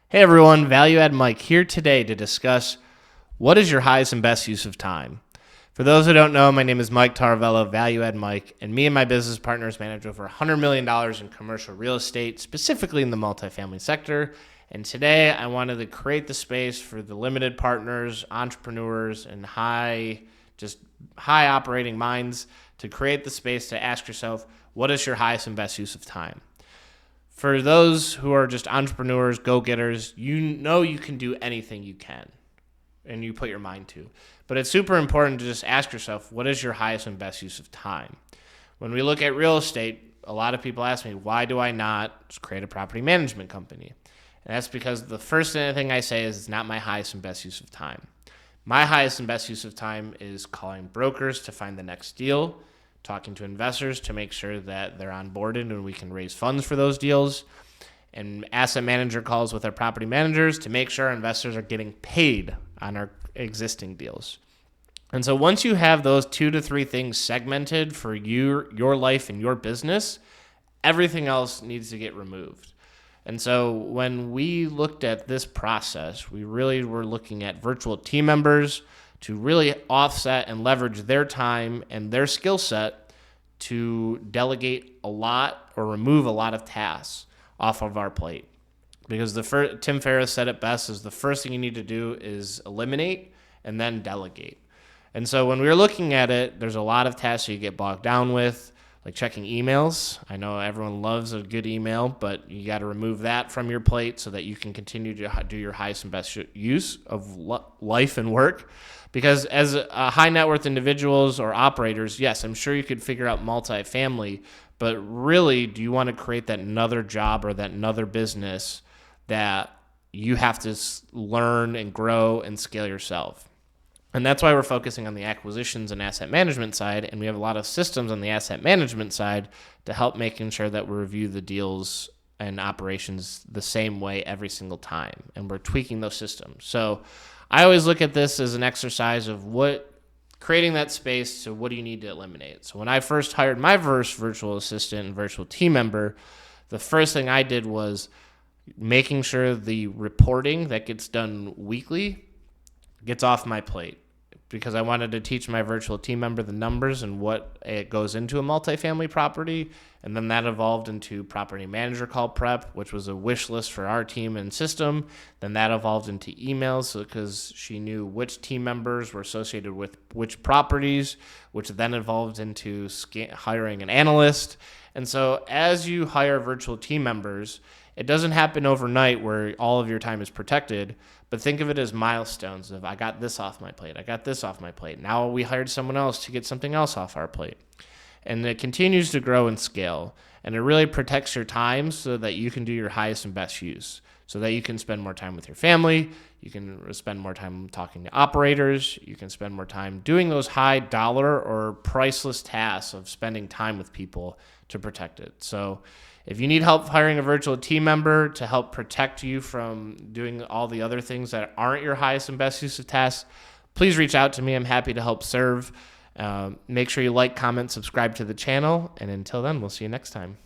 Hey everyone, Value Add Mike here today to discuss what is your highest and best use of time. For those who don't know, my name is Mike Taravello, Value Add Mike, and me and my business partners manage over $100 million in commercial real estate, specifically in the multifamily sector. And today I wanted to create the space for the limited partners, entrepreneurs, and high operating minds to create the space to ask yourself, what is your highest and best use of time? For those who are just entrepreneurs, go-getters, you know you can do anything you can and you put your mind to. But it's super important to just ask yourself, what is your highest and best use of time? When we look at real estate, a lot of people ask me, why do I not just create a property management company? And that's because the first thing I say is it's not my highest and best use of time. My highest and best use of time is calling brokers to find the next deal, talking to investors to make sure that they're onboarded and we can raise funds for those deals, and asset manager calls with our property managers to make sure our investors are getting paid on our existing deals. And so once you have those 2 to 3 things segmented for your life and your business, everything else needs to get removed. And so when we looked at this process, we really were looking at virtual team members to really offset and leverage their time and their skill set to delegate a lot or remove a lot of tasks off of our plate. Because Tim Ferriss said it best, is the first thing you need to do is eliminate and then delegate. And so when we were looking at it, there's a lot of tasks you get bogged down with, like checking emails. I know everyone loves a good email, but you got to remove that from your plate so that you can continue to do your highest and best use of life and work. Because as high net worth individuals or operators, yes, I'm sure you could figure out multifamily, but really, do you want to create that another job or that another business that you have to learn and grow and scale yourself? And that's why we're focusing on the acquisitions and asset management side, and we have a lot of systems on the asset management side to help making sure that we review the deals and operations the same way every single time, and we're tweaking those systems. So I always look at this as an exercise of creating that space to what do you need to eliminate. So when I first hired my first virtual assistant and virtual team member, the first thing I did was making sure the reporting that gets done weekly gets off my plate, because I wanted to teach my virtual team member the numbers and what it goes into a multifamily property. And then that evolved into property manager call prep, which was a wish list for our team and system. Then that evolved into emails because she knew which team members were associated with which properties, which then evolved into hiring an analyst. And so as you hire virtual team members, it doesn't happen overnight where all of your time is protected, but think of it as milestones of, I got this off my plate, I got this off my plate. Now we hired someone else to get something else off our plate. And it continues to grow and scale. And it really protects your time so that you can do your highest and best use, so that you can spend more time with your family, you can spend more time talking to operators, you can spend more time doing those high dollar or priceless tasks of spending time with people to protect it. So if you need help hiring a virtual team member to help protect you from doing all the other things that aren't your highest and best use of tasks, please reach out to me. I'm happy to help serve. Make sure you like, comment, subscribe to the channel. And until then, we'll see you next time.